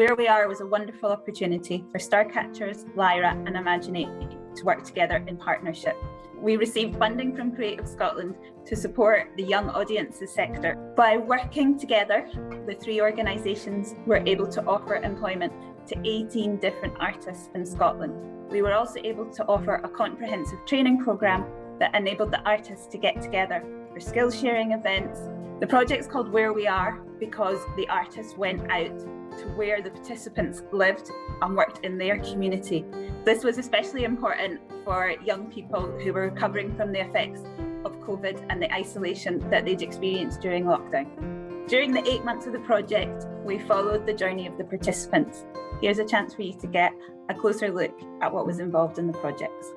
Where We Are was a wonderful opportunity for Starcatchers, Lyra and Imaginate to work together in partnership. We received funding from Creative Scotland to support the young audiences sector. By working together, the three organisations were able to offer employment to 18 different artists in Scotland. We were also able to offer a comprehensive training programme that enabled the artists to get together for skills sharing events. The project's called Where We Are because the artists went out to where the participants lived and worked in their community. This was especially important for young people who were recovering from the effects of COVID and the isolation that they'd experienced during lockdown. During the 8 months of the project, we followed the journey of the participants. Here's a chance for you to get a closer look at what was involved in the projects.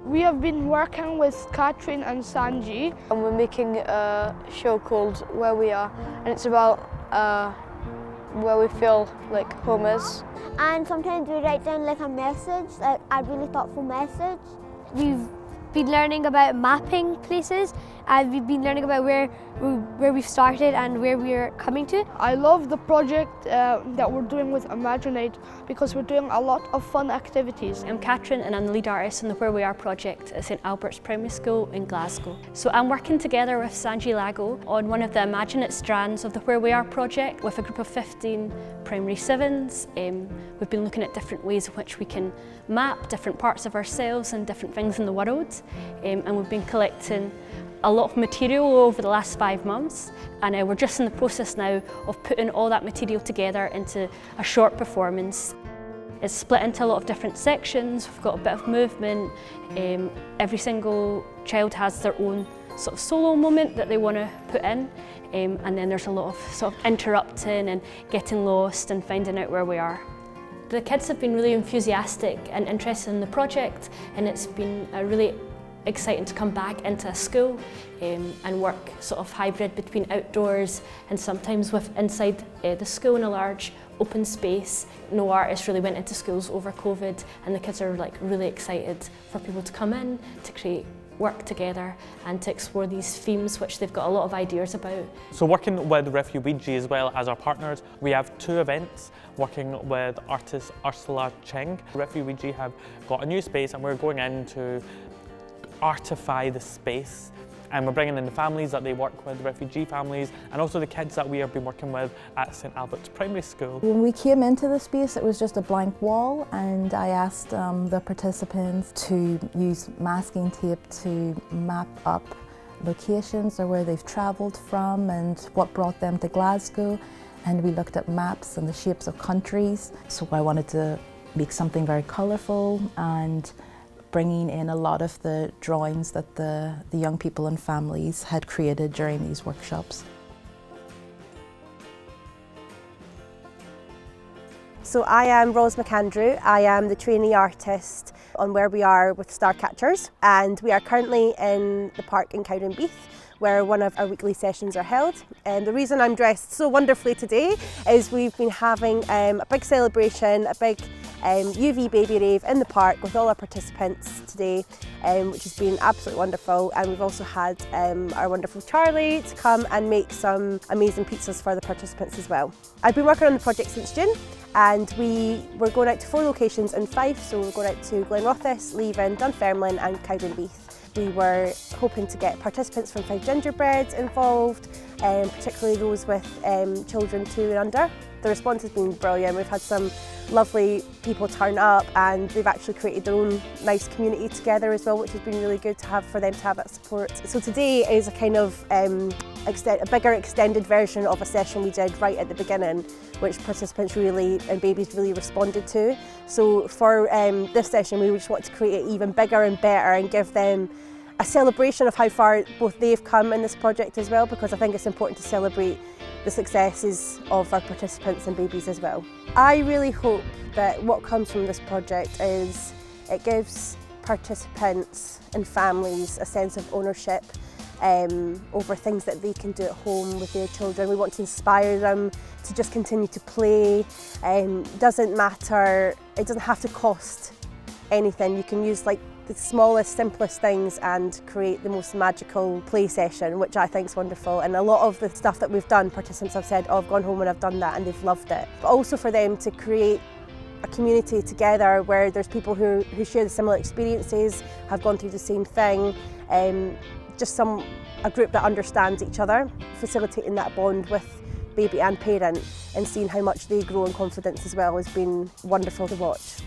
We have been working with Katrin and Sanji. And we're making a show called Where We Are, and it's about where we feel like home is. And sometimes we write down like a message, like a really thoughtful message. We've been learning about mapping places, and we've been learning about where we've started and where we're coming to. I love the project that we're doing with Imaginate because we're doing a lot of fun activities. I'm Katrin and I'm the lead artist in the Where We Are project at St Albert's Primary School in Glasgow. So I'm working together with Sanji Lago on one of the Imaginate strands of the Where We Are project with a group of 15 primary 7s. We've been looking at different ways in which we can map different parts of ourselves and different things in the world. And we've been collecting a lot of material over the last 5 months, and we're just in the process now of putting all that material together into a short performance. It's split into a lot of different sections. We've got a bit of movement. Every single child has their own sort of solo moment that they want to put in, and then there's a lot of sort of interrupting and getting lost and finding out where we are. The kids have been really enthusiastic and interested in the project, and it's been a really exciting to come back into a school and work sort of hybrid between outdoors and sometimes with inside the school in a large open space. No artist really went into schools over COVID, and the kids are like really excited for people to come in to create work together and to explore these themes which they've got a lot of ideas about. So working with Refugee as well as our partners, we have 2 events working with artist Ursula Cheng. Refugee have got a new space and we're going in to artify the space, and we're bringing in the families that they work with, refugee families, and also the kids that we have been working with at St Albert's Primary School. When we came into the space, it was just a blank wall, and I asked the participants to use masking tape to map up locations or where they've travelled from and what brought them to Glasgow, and we looked at maps and the shapes of countries. So I wanted to make something very colourful and bringing in a lot of the drawings that the young people and families had created during these workshops. So I am Rose McAndrew. I am the trainee artist on Where We Are with Starcatchers, and we are currently in the park in Cowdenbeath, where one of our weekly sessions are held. And the reason I'm dressed so wonderfully today is we've been having a big celebration, a big UV baby rave in the park with all our participants today, which has been absolutely wonderful. And we've also had our wonderful Charlie to come and make some amazing pizzas for the participants as well. I've been working on the project since June, and we were going out to 4 locations in Fife, so we're going out to Glenrothes, Leven, Dunfermline and Cowdenbeath. We were hoping to get participants from Five Gingerbreads involved, particularly those with children 2 and under. The response has been brilliant. We've had some lovely people turn up, and they've actually created their own nice community together as well, which has been really good to have for them to have that support. So today is a kind of a bigger extended version of a session we did right at the beginning, which participants really and babies really responded to. So for this session, we just want to create it even bigger and better and give them a celebration of how far both they've come in this project as well, because I think it's important to celebrate the successes of our participants and babies as well. I really hope that what comes from this project is it gives participants and families a sense of ownership over things that they can do at home with their children. We want to inspire them to just continue to play. Doesn't matter, it doesn't have to cost anything. You can use like the smallest, simplest things and create the most magical play session, which I think is wonderful. And a lot of the stuff that we've done, participants have said, oh, I've gone home and I've done that and they've loved it. But also for them to create a community together where there's people who share the similar experiences, have gone through the same thing, just a group that understands each other, facilitating that bond with baby and parent and seeing how much they grow in confidence as well has been wonderful to watch.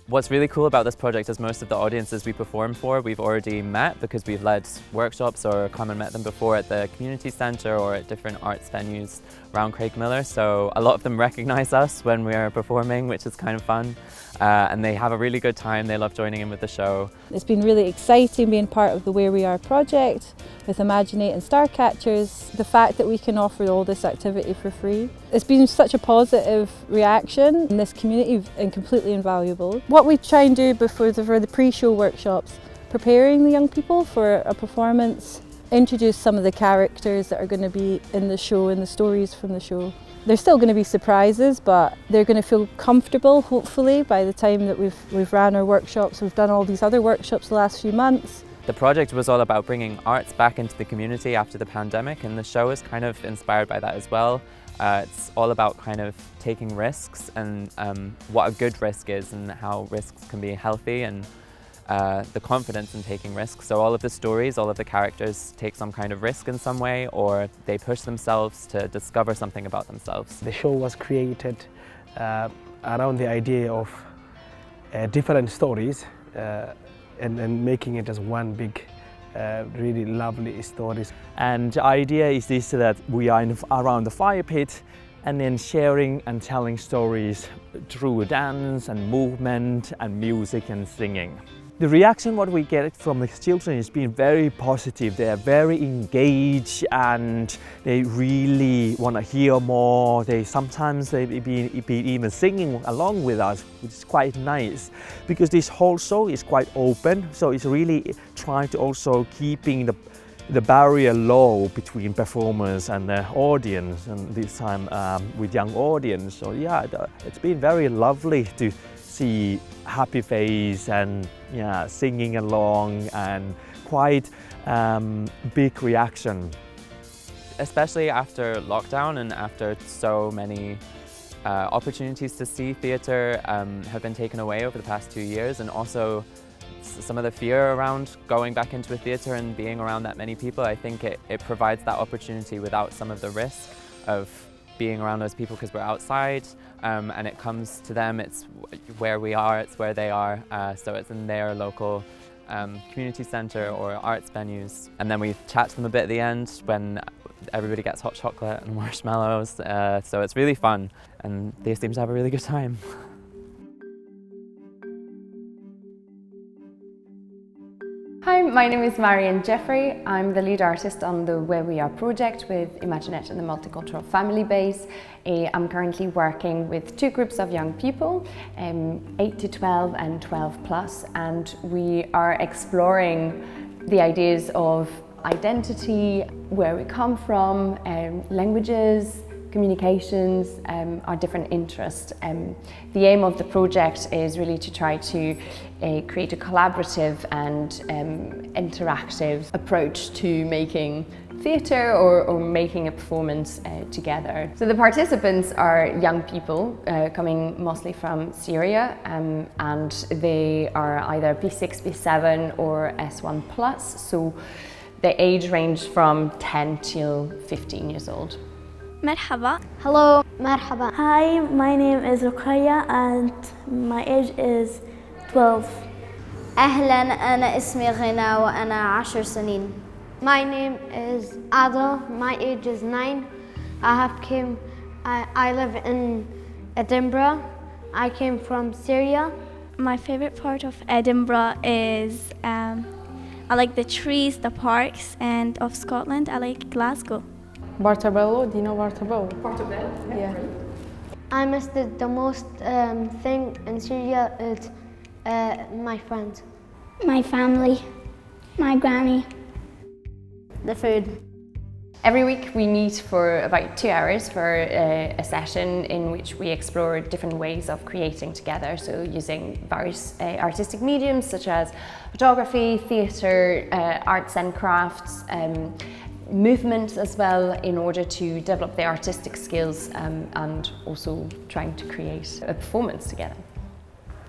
What's really cool about this project is most of the audiences we perform for we've already met because we've led workshops or come and met them before at the community centre or at different arts venues around Craigmillar. So a lot of them recognise us when we're performing, which is kind of fun. And they have a really good time, they love joining in with the show. It's been really exciting being part of the Where We Are project with Imaginate and Starcatchers. The fact that we can offer all this activity for free. It's been such a positive reaction in this community and completely invaluable. What we try and do for the pre-show workshops, preparing the young people for a performance, introduce some of the characters that are going to be in the show and the stories from the show. There's still going to be surprises, but they're going to feel comfortable, hopefully, by the time that we've ran our workshops. We've done all these other workshops the last few months. The project was all about bringing arts back into the community after the pandemic, and the show is kind of inspired by that as well. It's all about kind of taking risks and what a good risk is and how risks can be healthy and the confidence in taking risks. So all of the stories, all of the characters take some kind of risk in some way, or they push themselves to discover something about themselves. The show was created around the idea of different stories and making it as one big really lovely stories. And the idea is this, that we are around the fire pit and then sharing and telling stories through dance and movement and music and singing. The reaction what we get from the children has been very positive. They are very engaged and they really want to hear more. Sometimes they've been even singing along with us, which is quite nice because this whole show is quite open. So it's really trying to also keeping the barrier low between performers and the audience, and this time with young audience. So yeah, it's been very lovely to see happy face and singing along and quite big reaction. Especially after lockdown and after so many opportunities to see theatre have been taken away over the past 2 years, and also some of the fear around going back into a theatre and being around that many people. I think it provides that opportunity without some of the risk of being around those people because we're outside, and it comes to them, it's where we are, it's where they are, so it's in their local community centre or arts venues. And then we chat to them a bit at the end when everybody gets hot chocolate and marshmallows, so it's really fun and they seem to have a really good time. Hi, my name is Marion Jeffrey. I'm the lead artist on the Where We Are project with Imaginate and the Multicultural Family Base. I'm currently working with 2 groups of young people, 8 to 12 and 12 plus, and we are exploring the ideas of identity, where we come from, languages, communications, our different interests. The aim of the project is really to try to create a collaborative and interactive approach to making theatre or making a performance together. So the participants are young people coming mostly from Syria, and they are either B6, B7 or S1 plus, so the age range from 10 till 15 years old. Merhaba. Hello. Merhaba. Hi, my name is Ruqayya and my age is 12. أهلا أنا اسمي غنا وأنا 10 سنين. My name is Adel. My age is 9. I live in Edinburgh. I came from Syria. My favorite part of Edinburgh is I like the trees, the parks, and of Scotland I like Glasgow. Portobello, do you know Portobello? Portobello? Yeah. I missed the most thing in Syria is my friends. My family, my granny. The food. Every week we meet for about 2 hours for a session in which we explore different ways of creating together, so using various artistic mediums such as photography, theatre, arts and crafts, movement as well, in order to develop their artistic skills and also trying to create a performance together.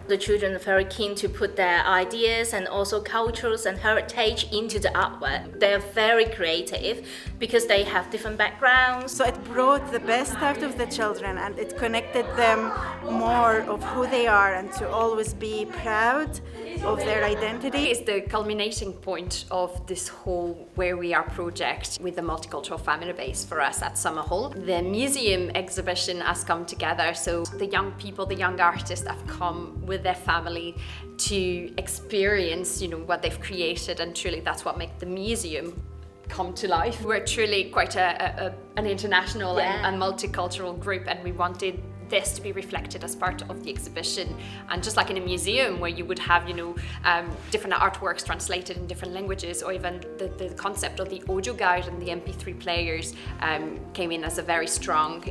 The children are very keen to put their ideas and also cultures and heritage into the artwork. They are very creative because they have different backgrounds. So it brought the best out of the children and it connected them more of who they are and to always be proud of their identity. It's the culminating point of this whole Where We Are project with the multicultural family base for us at Summerhall. The museum exhibition has come together, so the young people, the young artists have come with their family to experience, what they've created, and truly that's what makes the museum come to life. We're truly quite an international and multicultural group, and we wanted this to be reflected as part of the exhibition. And just like in a museum where you would have, different artworks translated in different languages, or even the concept of the audio guide and the MP3 players came in as a very strong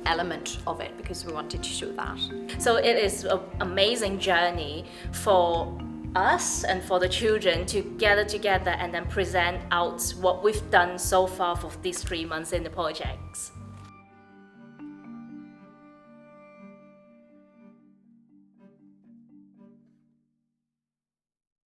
element of it, because we wanted to show that. So it is an amazing journey for us and for the children to gather together and then present out what we've done so far for these 3 months in the projects.